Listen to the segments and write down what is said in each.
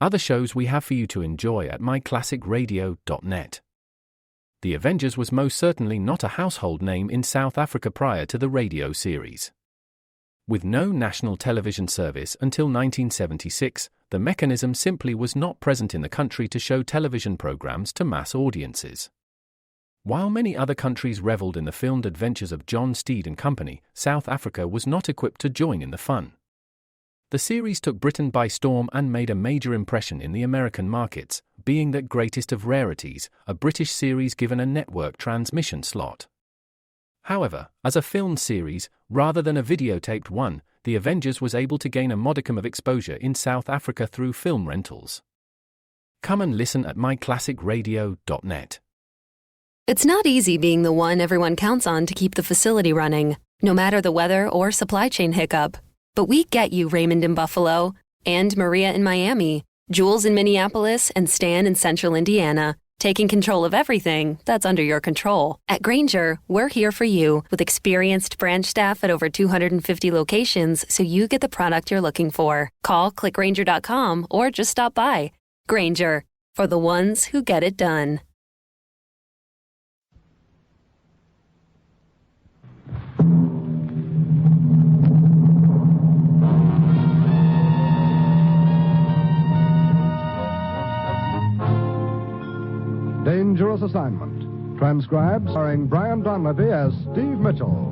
other shows we have for you to enjoy at myclassicradio.net. The Avengers was most certainly not a household name in South Africa prior to the radio series. With no national television service until 1976, the mechanism simply was not present in the country to show television programs to mass audiences. While many other countries reveled in the filmed adventures of John Steed and company, South Africa was not equipped to join in the fun. The series took Britain by storm and made a major impression in the American markets, being that greatest of rarities, a British series given a network transmission slot. However, as a filmed series, rather than a videotaped one, The Avengers was able to gain a modicum of exposure in South Africa through film rentals. Come and listen at myclassicradio.net. It's not easy being the one everyone counts on to keep the facility running, no matter the weather or supply chain hiccup. But we get you, Raymond in Buffalo, and Maria in Miami, Jules in Minneapolis, and Stan in Central Indiana, taking control of everything that's under your control. At Grainger, we're here for you with experienced branch staff at over 250 locations so you get the product you're looking for. Call, click Grainger.com, or just stop by. Grainger, for the ones who get it done. Dangerous Assignment, transcribed starring Brian Donlevy as Steve Mitchell.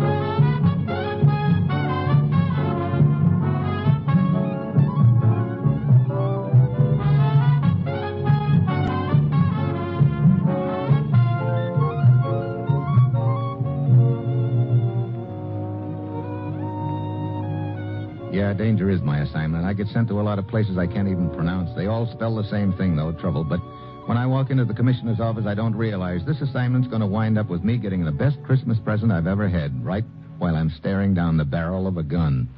Yeah, danger is my assignment. I get sent to a lot of places I can't even pronounce. They all spell the same thing, though, trouble. But when I walk into the commissioner's office, I don't realize this assignment's going to wind up with me getting the best Christmas present I've ever had, right while I'm staring down the barrel of a gun.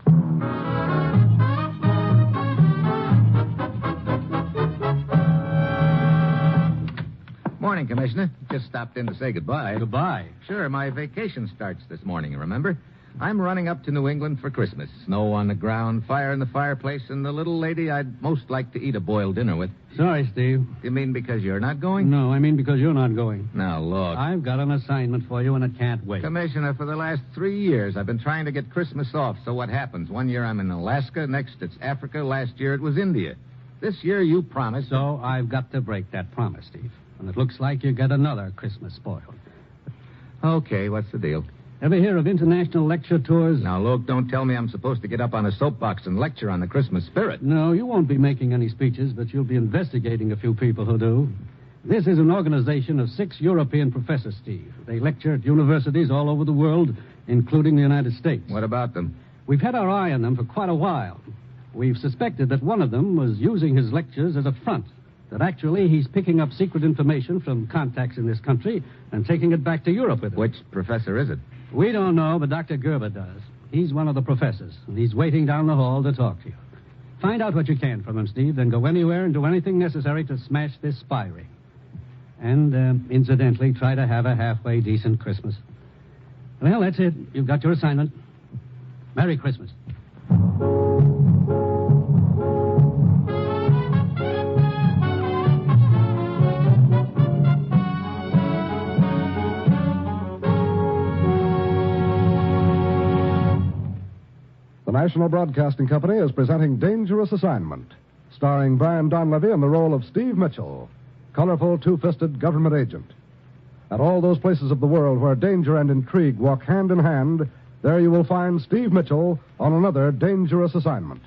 Morning, Commissioner. Just stopped in to say goodbye. Goodbye? Sure, my vacation starts this morning, remember? I'm running up to New England for Christmas. Snow on the ground, fire in the fireplace, and the little lady I'd most like to eat a boiled dinner with. Sorry, Steve. You mean because you're not going? No, I mean because you're not going. Now, look. I've got an assignment for you, and it can't wait. Commissioner, for the last 3 years, I've been trying to get Christmas off. So what happens? 1 year I'm in Alaska, next it's Africa, last year it was India. This year you promised... So I've got to break that promise, Steve. And it looks like you get another Christmas spoiled. Okay, what's the deal? Ever hear of international lecture tours? Now, look, don't tell me I'm supposed to get up on a soapbox and lecture on the Christmas spirit. No, you won't be making any speeches, but you'll be investigating a few people who do. This is an organization of 6 European professors, Steve. They lecture at universities all over the world, including the United States. What about them? We've had our eye on them for quite a while. We've suspected that one of them was using his lectures as a front, that actually he's picking up secret information from contacts in this country and taking it back to Europe with him. Which professor is it? We don't know, but Dr. Gerber does. He's one of the professors, and he's waiting down the hall to talk to you. Find out what you can from him, Steve, then go anywhere and do anything necessary to smash this spy ring. And, incidentally, try to have a halfway decent Christmas. Well, that's it. You've got your assignment. Merry Christmas. The National Broadcasting Company is presenting Dangerous Assignment, starring Brian Donlevy in the role of Steve Mitchell, colorful, two-fisted government agent. At all those places of the world where danger and intrigue walk hand in hand, there you will find Steve Mitchell on another Dangerous Assignment.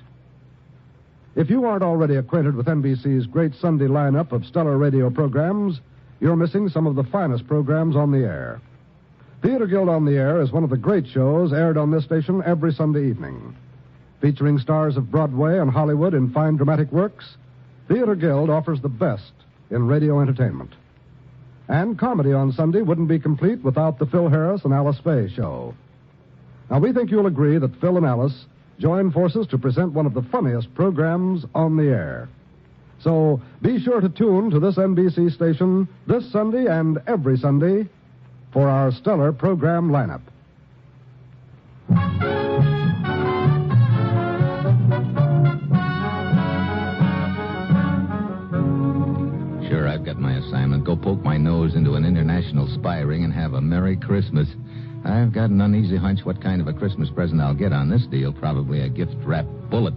If you aren't already acquainted with NBC's great Sunday lineup of stellar radio programs, you're missing some of the finest programs on the air. Theater Guild on the Air is one of the great shows aired on this station every Sunday evening. Featuring stars of Broadway and Hollywood in fine dramatic works, Theater Guild offers the best in radio entertainment. And comedy on Sunday wouldn't be complete without the Phil Harris and Alice Faye show. Now, we think you'll agree that Phil and Alice join forces to present one of the funniest programs on the air. So be sure to tune to this NBC station this Sunday and every Sunday for our stellar program lineup. I've got my assignment. Go poke my nose into an international spy ring and have a Merry Christmas. I've got an uneasy hunch what kind of a Christmas present I'll get on this deal. Probably a gift-wrapped bullet.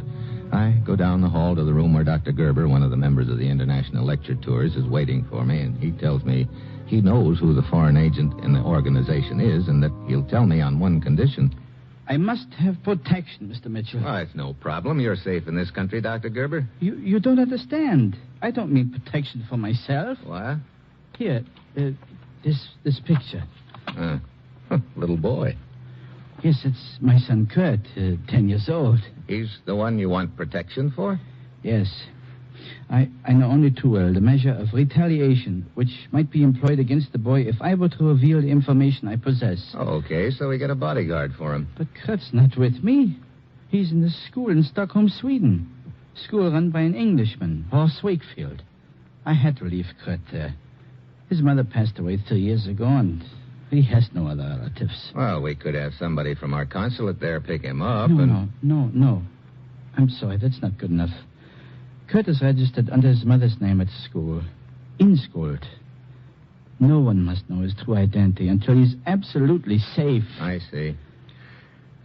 I go down the hall to the room where Dr. Gerber, one of the members of the International Lecture Tours, is waiting for me, and he tells me he knows who the foreign agent in the organization is and that he'll tell me on one condition. I must have protection, Mr. Mitchell. Oh, it's no problem. You're safe in this country, Dr. Gerber. You don't understand. I don't mean protection for myself. What? Here, this picture. Little boy. Yes, it's my son Kurt, 10 years old. He's the one you want protection for? Yes. I know only too well the measure of retaliation which might be employed against the boy if I were to reveal the information I possess. Okay, so we get a bodyguard for him. But Kurt's not with me. He's in the school in Stockholm, Sweden. School run by an Englishman, Horst Wakefield. I had to leave Kurt there. His mother passed away 3 years ago, and he has no other relatives. Well, we could have somebody from our consulate there pick him up. No. I'm sorry, that's not good enough. Kurt is registered under his mother's name at school. Inskuld. No one must know his true identity until he's absolutely safe. I see.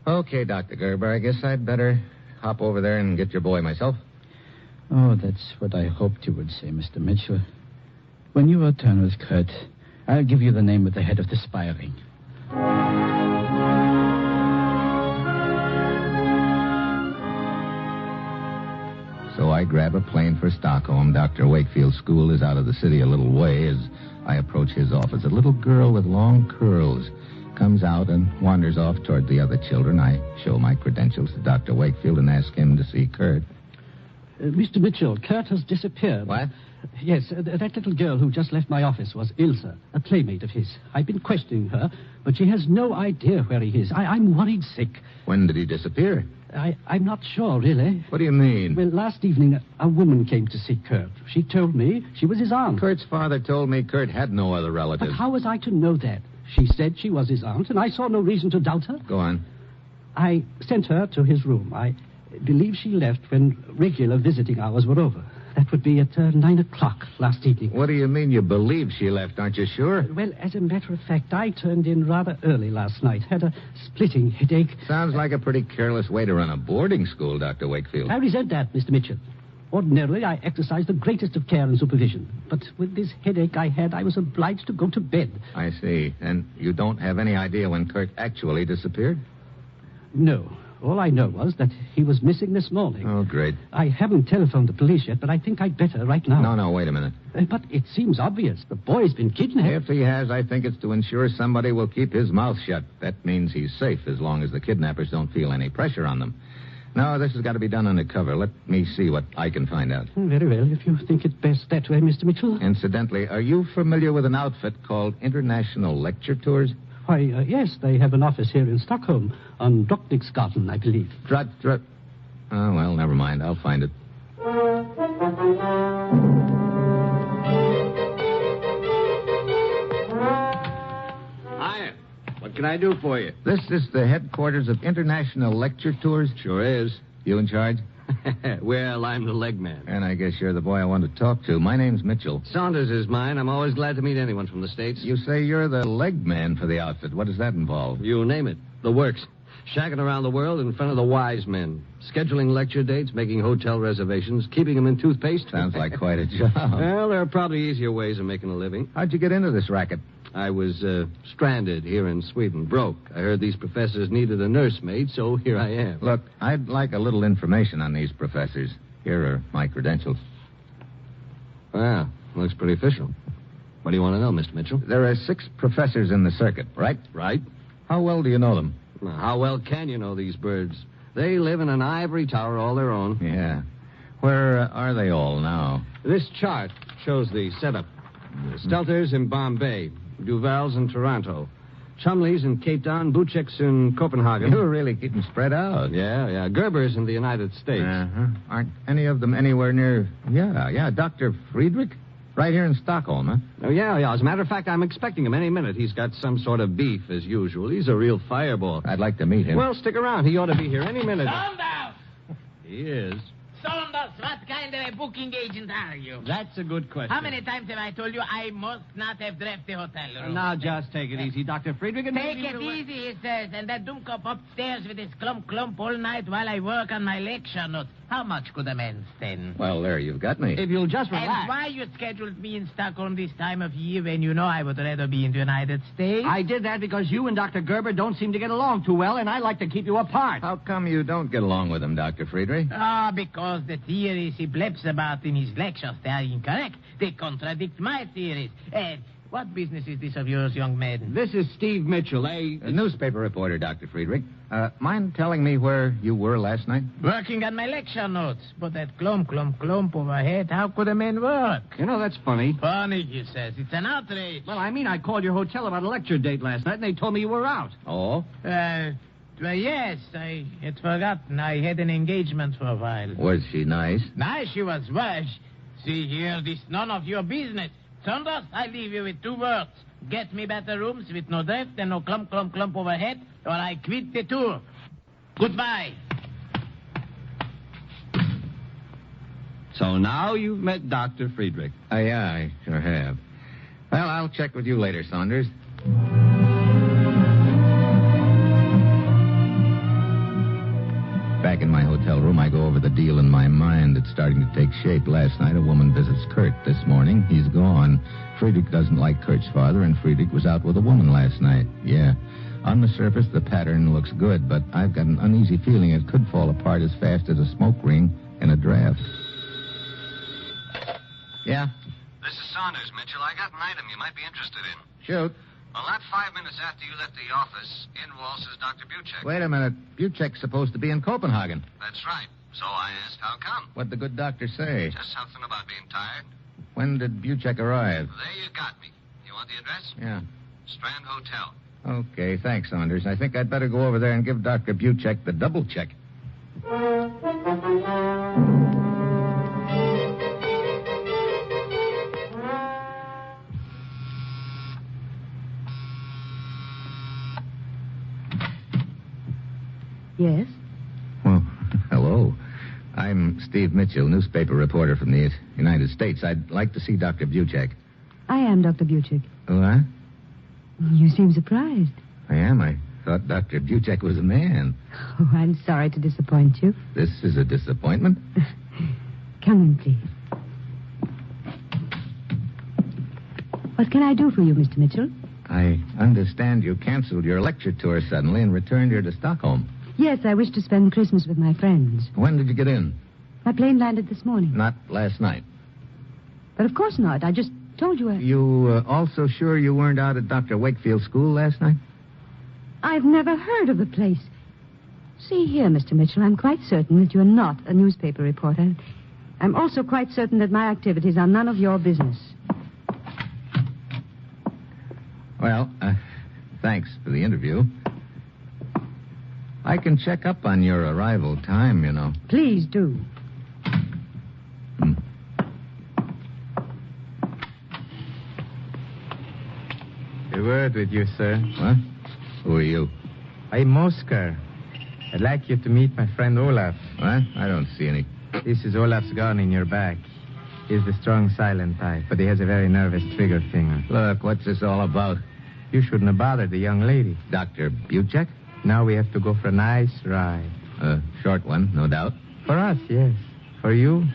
Okay, Dr. Gerber, I guess I'd better hop over there and get your boy myself. Oh, that's what I hoped you would say, Mr. Mitchell. When you return with Kurt, I'll give you the name of the head of the spy ring. So I grab a plane for Stockholm. Dr. Wakefield's school is out of the city a little way. As I approach his office, a little girl with long curls comes out and wanders off toward the other children. I show my credentials to Dr. Wakefield and ask him to see Kurt. Mr. Mitchell, Kurt has disappeared. What? Yes, that little girl who just left my office was Ilse, a playmate of his. I've been questioning her, but she has no idea where he is. I'm worried sick. When did he disappear? I'm not sure, really. What do you mean? Well, last evening, a woman came to see Kurt. She told me she was his aunt. Kurt's father told me Kurt had no other relatives. But how was I to know that? She said she was his aunt, and I saw no reason to doubt her. Go on. I sent her to his room. I believe she left when regular visiting hours were over. That would be at 9 o'clock last evening. What do you mean you believe she left? Aren't you sure? Well, as a matter of fact, I turned in rather early last night. Had a splitting headache. Sounds like a pretty careless way to run a boarding school, Dr. Wakefield. I resent that, Mr. Mitchell. Ordinarily, I exercise the greatest of care and supervision. But with this headache I had, I was obliged to go to bed. I see. And you don't have any idea when Kurt actually disappeared? No. All I know was that he was missing this morning. Oh, great. I haven't telephoned the police yet, but I think I'd better right now. No, wait a minute. But it seems obvious. The boy's been kidnapped. If he has, I think it's to ensure somebody will keep his mouth shut. That means he's safe as long as the kidnappers don't feel any pressure on them. No, this has got to be done undercover. Let me see what I can find out. Very well, if you think it best that way, Mr. Mitchell. Incidentally, are you familiar with an outfit called International Lecture Tours? Why, yes, they have an office here in Stockholm, on Drottningsgatan, I believe. Oh, well, never mind. I'll find it. Hiya. What can I do for you? This is the headquarters of International Lecture Tours? Sure is. You in charge? Well, I'm the leg man. And I guess you're the boy I want to talk to. My name's Mitchell. Saunders is mine. I'm always glad to meet anyone from the States. You say you're the leg man for the outfit. What does that involve? You name it. The works. Shacking around the world in front of the wise men. Scheduling lecture dates, making hotel reservations, keeping them in toothpaste. Sounds like quite a job. Well, there are probably easier ways of making a living. How'd you get into this racket? I was stranded here in Sweden, broke. I heard these professors needed a nursemaid, so here I am. Look, I'd like a little information on these professors. Here are my credentials. Well, looks pretty official. What do you want to know, Mr. Mitchell? There are 6 professors in the circuit, right? Right. How well do you know them? Now, how well can you know these birds? They live in an ivory tower all their own. Yeah. Where are they all now? This chart shows the setup. Stelter's in Bombay. Duval's in Toronto. Chumley's in Cape Town. Buchek's in Copenhagen. You're really getting spread out. Yeah. Gerber's in the United States. Uh-huh. Aren't any of them anywhere near... Yeah. Dr. Friedrich? Right here in Stockholm, huh? Oh, yeah. As a matter of fact, I'm expecting him any minute. He's got some sort of beef, as usual. He's a real fireball. I'd like to meet him. Well, stick around. He ought to be here any minute. Calm down. He is. Saunders, what kind of a booking agent are you? That's a good question. How many times have I told you I must not have left the hotel room? Now, just take it easy, Dr. Friedrich. And Take maybe it we'll- easy, he says, and that dump-up upstairs with his clump all night while I work on my lecture notes. How much could a man stand? Well, there, you've got me. If you'll just relax. And why you scheduled me in Stockholm this time of year when you know I would rather be in the United States? I did that because you and Dr. Gerber don't seem to get along too well, and I like to keep you apart. How come you don't get along with him, Dr. Friedrich? Because the theories he bleps about in his lectures, they are incorrect. They contradict my theories. What business is this of yours, young man? This is Steve Mitchell, A newspaper reporter, Dr. Friedrich. Mind telling me where you were last night? Working on my lecture notes. But that clump overhead, how could a man work? You know, that's funny. Funny, he says. It's an outrage. Well, I mean, I called your hotel about a lecture date last night, and they told me you were out. Oh? Well, yes, I had forgotten. I had an engagement for a while. Was she nice? Nice she was. Well, see here, this none of your business. Saunders, I leave you with 2 words. Get me better rooms with no draft and no clump overhead, or I quit the tour. Goodbye. So now you've met Dr. Friedrich. Yeah, I sure have. Well, I'll check with you later, Saunders. Back in my hotel room, I go over the deal in my mind. It's starting to take shape. Last night, a woman visits Kurt. This morning, he's gone. Friedrich doesn't like Kurt's father, and Friedrich was out with a woman last night. Yeah. On the surface, the pattern looks good, but I've got an uneasy feeling it could fall apart as fast as a smoke ring in a draft. Yeah? This is Saunders, Mitchell. I got an item you might be interested in. Shoot. Well, not 5 minutes after you left the office, in waltzes Dr. Buchek. Wait a minute. Buchek's supposed to be in Copenhagen. That's right. So I asked how come. What'd the good doctor say? Just something about being tired. When did Buchek arrive? There you got me. You want the address? Yeah. Strand Hotel. Okay, thanks, Saunders. I think I'd better go over there and give Dr. Buchek the double check. Yes? Well, hello. I'm Steve Mitchell, newspaper reporter from the United States. I'd like to see Dr. Buchek. I am Dr. Buchek. What? You seem surprised. I am. I thought Dr. Buchek was a man. Oh, I'm sorry to disappoint you. This is a disappointment. Come in, please. What can I do for you, Mr. Mitchell? I understand you canceled your lecture tour suddenly and returned here to Stockholm. Yes, I wish to spend Christmas with my friends. When did you get in? My plane landed this morning. Not last night. But of course not. I just told you. You also sure you weren't out at Dr. Wakefield's school last night? I've never heard of the place. See here, Mr. Mitchell, I'm quite certain that you're not a newspaper reporter. I'm also quite certain that my activities are none of your business. Well, thanks for the interview. I can check up on your arrival time, you know. Please do. A word with you, sir. What? Who are you? I'm Oscar. I'd like you to meet my friend Olaf. What? I don't see any. This is Olaf's gun in your back. He's the strong, silent type, but he has a very nervous trigger finger. Look, what's this all about? You shouldn't have bothered the young lady. Dr. Buchek? Now we have to go for a nice ride. A short one, no doubt. For us, yes. For you,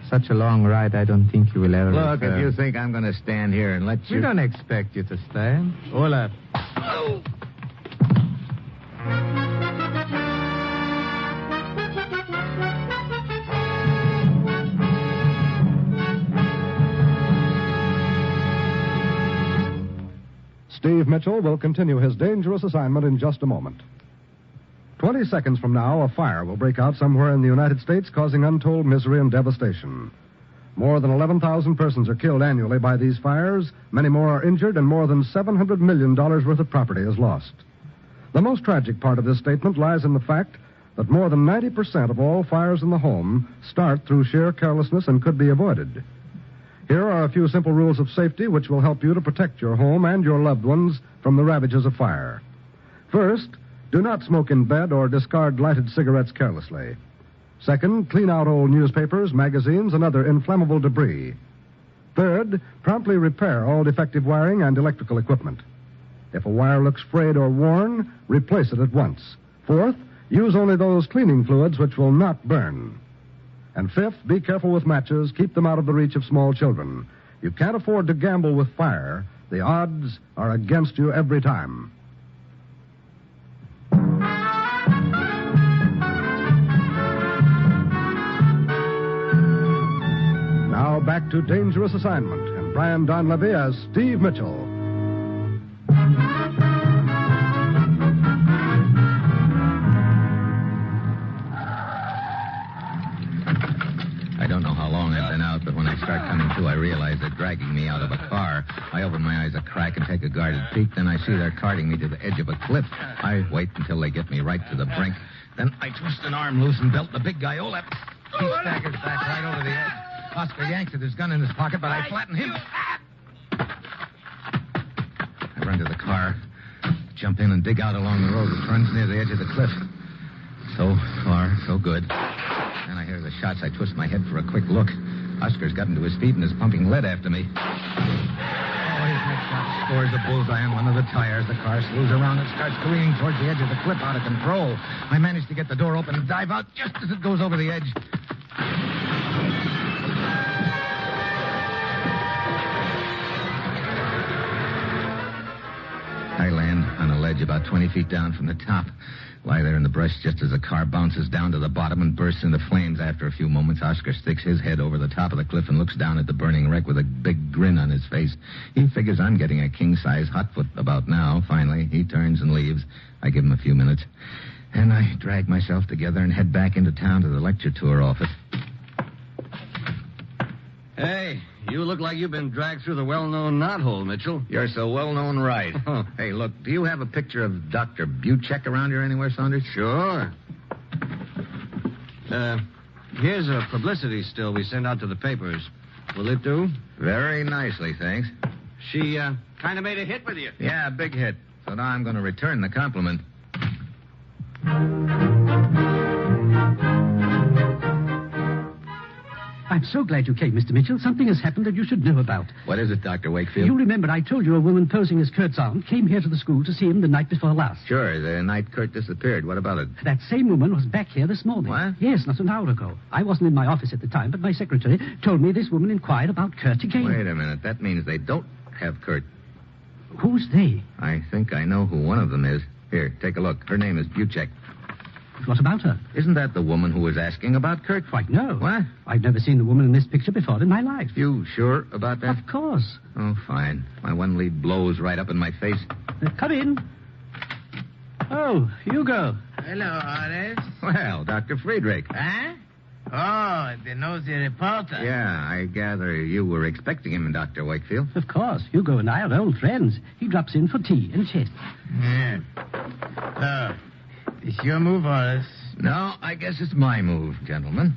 such a long ride, I don't think you will ever Look, return. if you think I'm going to stand here and let you... We don't expect you to stand. Olaf. Steve Mitchell will continue his dangerous assignment in just a moment. 20 seconds from now, a fire will break out somewhere in the United States, causing untold misery and devastation. More than 11,000 persons are killed annually by these fires, many more are injured, and more than $700 million worth of property is lost. The most tragic part of this statement lies in the fact that more than 90% of all fires in the home start through sheer carelessness and could be avoided. Here are a few simple rules of safety which will help you to protect your home and your loved ones from the ravages of fire. First, do not smoke in bed or discard lighted cigarettes carelessly. Second, clean out old newspapers, magazines, and other inflammable debris. Third, promptly repair all defective wiring and electrical equipment. If a wire looks frayed or worn, replace it at once. Fourth, use only those cleaning fluids which will not burn. And fifth, be careful with matches. Keep them out of the reach of small children. You can't afford to gamble with fire. The odds are against you every time. Now back to Dangerous Assignment and Brian Donlevy as Steve Mitchell. I don't know how long I've been out, but when I start coming to, I realize they're dragging me out of a car. I open my eyes a crack and take a guarded peek. Then I see they're carting me to the edge of a cliff. I wait until they get me right to the brink. Then I twist an arm loose and belt the big guy, Olaf. He staggers back right over the edge. Oscar yanks at his gun in his pocket, but I flatten him. I run to the car, jump in and dig out along the road which runs near the edge of the cliff. So far, so good. Then I hear the shots. I twist my head for a quick look. Oscar's gotten to his feet and is pumping lead after me. Oh, his next shot scores a bullseye on one of the tires. The car slews around and starts careening towards the edge of the cliff out of control. I manage to get the door open and dive out just as it goes over the edge. I land on a ledge about 20 feet down from the top. Lie there in the brush just as the car bounces down to the bottom and bursts into flames. After a few moments, Oscar sticks his head over the top of the cliff and looks down at the burning wreck with a big grin on his face. He figures I'm getting a king-size hotfoot about now. Finally, he turns and leaves. I give him a few minutes. And I drag myself together and head back into town to the lecture tour office. Hey, you look like you've been dragged through the well-known knothole, Mitchell. You're so well-known, right. Hey, look, do you have a picture of Dr. Buchek around here anywhere, Saunders? Sure. Here's a publicity still we sent out to the papers. Will it do? Very nicely, thanks. She, kind of made a hit with you. Yeah, big hit. So now I'm going to return the compliment. I'm so glad you came, Mr. Mitchell. Something has happened that you should know about. What is it, Dr. Wakefield? You remember I told you a woman posing as Kurt's aunt came here to the school to see him the night before last. Sure, the night Kurt disappeared. What about it? That same woman was back here this morning. What? Yes, not an hour ago. I wasn't in my office at the time, but my secretary told me this woman inquired about Kurt again. Wait a minute. That means they don't have Kurt. Who's they? I think I know who one of them is. Here, take a look. Her name is Buchek. What about her? Isn't that the woman who was asking about Kurt? Why, no. What? I've never seen the woman in this picture before in my life. You sure about that? Of course. Oh, fine. My one lead blows right up in my face. Come in. Oh, Hugo. Hello, Horace. Well, Dr. Friedrich. Huh? Oh, the nosy reporter. Yeah, I gather you were expecting him, Dr. Wakefield. Of course. Hugo and I are old friends. He drops in for tea and chess. Yeah. So, it's your move, Horace. No, I guess it's my move, gentlemen.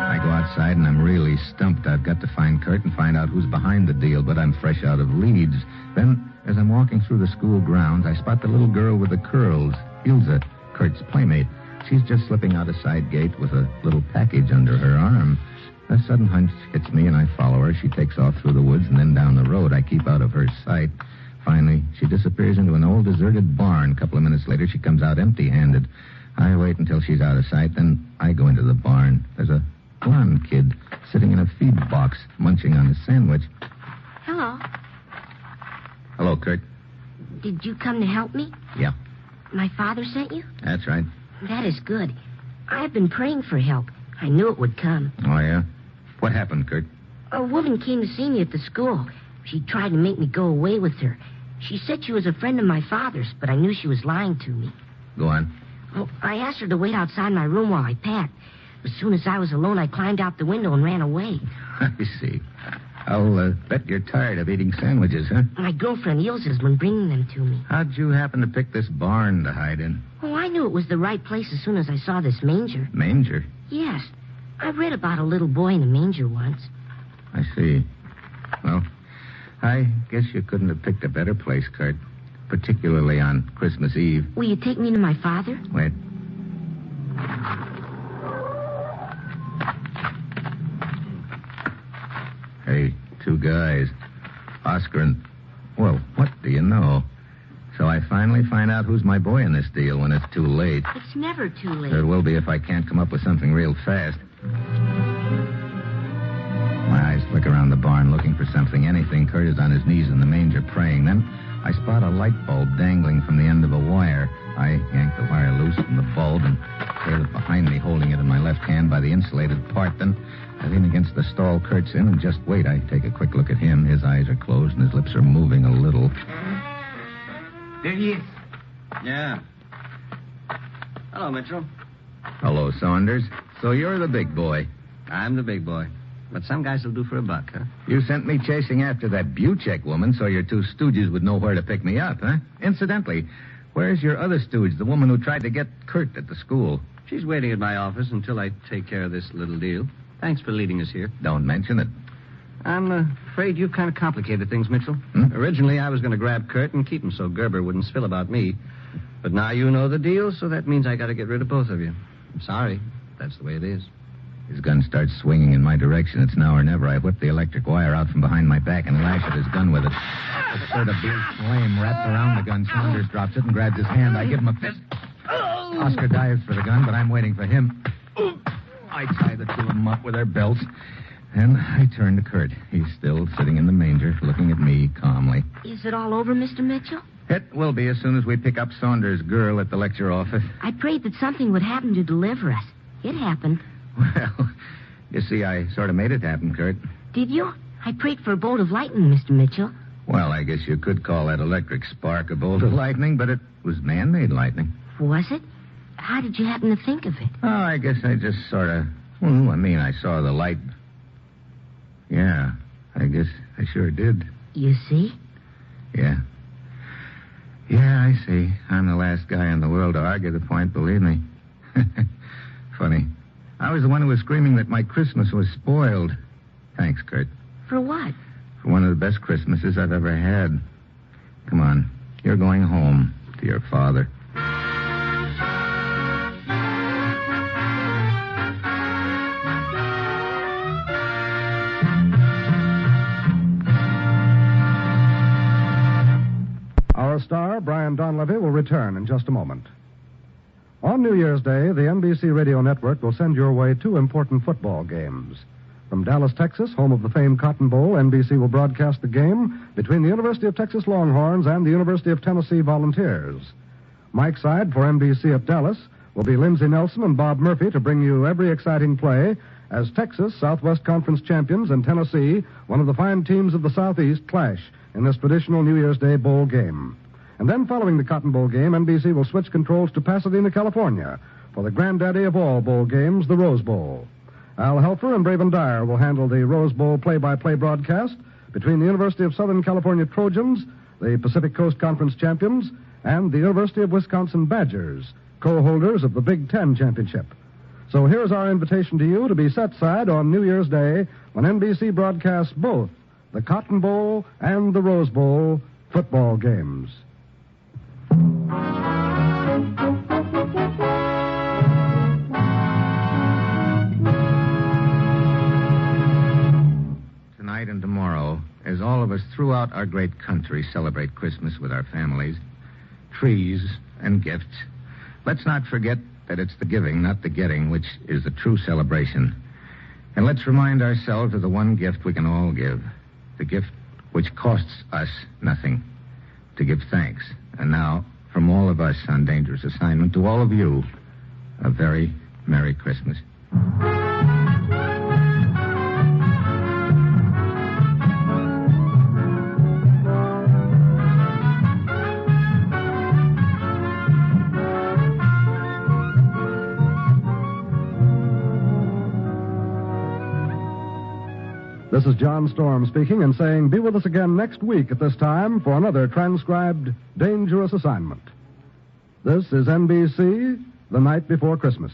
I go outside and I'm really stumped. I've got to find Kurt and find out who's behind the deal, but I'm fresh out of leads. Then, as I'm walking through the school grounds, I spot the little girl with the curls, Ilse, Kurt's playmate. She's just slipping out a side gate with a little package under her arm. A sudden hunch hits me and I follow her. She takes off through the woods and then down the road. I keep out of her sight. Finally, she disappears into an old deserted barn. A couple of minutes later, she comes out empty-handed. I wait until she's out of sight, then I go into the barn. There's a blonde kid sitting in a feed box, munching on a sandwich. Hello. Hello, Kurt. Did you come to help me? Yeah. My father sent you? That's right. That is good. I've been praying for help. I knew it would come. Oh, yeah? What happened, Kurt? A woman came to see me at the school. She tried to make me go away with her. She said she was a friend of my father's, but I knew she was lying to me. Go on. Oh, I asked her to wait outside my room while I packed. As soon as I was alone, I climbed out the window and ran away. I see. I'll bet you're tired of eating sandwiches, huh? My girlfriend Ilse's been bringing them to me. How'd you happen to pick this barn to hide in? Oh, I knew it was the right place as soon as I saw this manger. Manger? Yes. I read about a little boy in a manger once. I see. Well, I guess you couldn't have picked a better place, Kurt. Particularly on Christmas Eve. Will you take me to my father? Wait. Hey, two guys. Oscar and... Well, what do you know? So I finally find out who's my boy in this deal when it's too late. It's never too late. It will be if I can't come up with something real fast. My eyes flick around the barn looking for something. Anything. Kurt is on his knees in the manger praying. Then I spot a light bulb dangling from the end of a wire. I yank the wire loose from the bulb and trail it behind me, holding it in my left hand by the insulated part. Then I lean against the stall Kurt's in and just wait. I take a quick look at him. His eyes are closed and his lips are moving a little. There he is. Yeah. Hello, Mitchell. Hello, Saunders. So you're the big boy. I'm the big boy. But some guys will do for a buck, huh? You sent me chasing after that Buchek woman so your two stooges would know where to pick me up, huh? Incidentally, where's your other stooge, the woman who tried to get Kurt at the school? She's waiting at my office until I take care of this little deal. Thanks for leading us here. Don't mention it. I'm afraid you kind of complicated things, Mitchell. Originally, I was going to grab Kurt and keep him so Gerber wouldn't spill about me. But now you know the deal, so that means I got to get rid of both of you. I'm sorry. That's the way it is. His gun starts swinging in my direction. It's now or never. I whip the electric wire out from behind my back and lash at his gun with it. A sort of blue flame wraps around the gun. Saunders drops it and grabs his hand. I give him a fist. Oscar dives for the gun, but I'm waiting for him. I tie the two of them up with their belts. And I turn to Kurt. He's still sitting in the manger, looking at me calmly. Is it all over, Mr. Mitchell? It will be as soon as we pick up Saunders' girl at the lecture office. I prayed that something would happen to deliver us. It happened. Well, you see, I sort of made it happen, Kurt. Did you? I prayed for a bolt of lightning, Mr. Mitchell. Well, I guess you could call that electric spark a bolt of lightning, but it was man-made lightning. Was it? How did you happen to think of it? Oh, I guess I just sort of... Well, I saw the light. Yeah, I guess I sure did. You see? Yeah. Yeah, I see. I'm the last guy in the world to argue the point, believe me. Funny. I was the one who was screaming that my Christmas was spoiled. Thanks, Kurt. For what? For one of the best Christmases I've ever had. Come on. You're going home to your father. Our star, Brian Donlevy, will return in just a moment. On New Year's Day, the NBC Radio Network will send your way two important football games. From Dallas, Texas, home of the famed Cotton Bowl, NBC will broadcast the game between the University of Texas Longhorns and the University of Tennessee Volunteers. Mike Side for NBC at Dallas will be Lindsey Nelson and Bob Murphy to bring you every exciting play as Texas, Southwest Conference champions, and Tennessee, one of the fine teams of the Southeast, clash in this traditional New Year's Day bowl game. And then following the Cotton Bowl game, NBC will switch controls to Pasadena, California for the granddaddy of all bowl games, the Rose Bowl. Al Helfer and Braven Dyer will handle the Rose Bowl play-by-play broadcast between the University of Southern California Trojans, the Pacific Coast Conference champions, and the University of Wisconsin Badgers, co-holders of the Big Ten Championship. So here's our invitation to you to be set side on New Year's Day when NBC broadcasts both the Cotton Bowl and the Rose Bowl football games. Tonight and tomorrow, as all of us throughout our great country celebrate Christmas with our families, trees, and gifts, let's not forget that it's the giving, not the getting, which is the true celebration. And let's remind ourselves of the one gift we can all give, the gift which costs us nothing, to give thanks. And now, from all of us on Dangerous Assignment, to all of you, a very Merry Christmas. This is John Storm speaking and saying be with us again next week at this time for another transcribed Dangerous Assignment. This is NBC, The Night Before Christmas.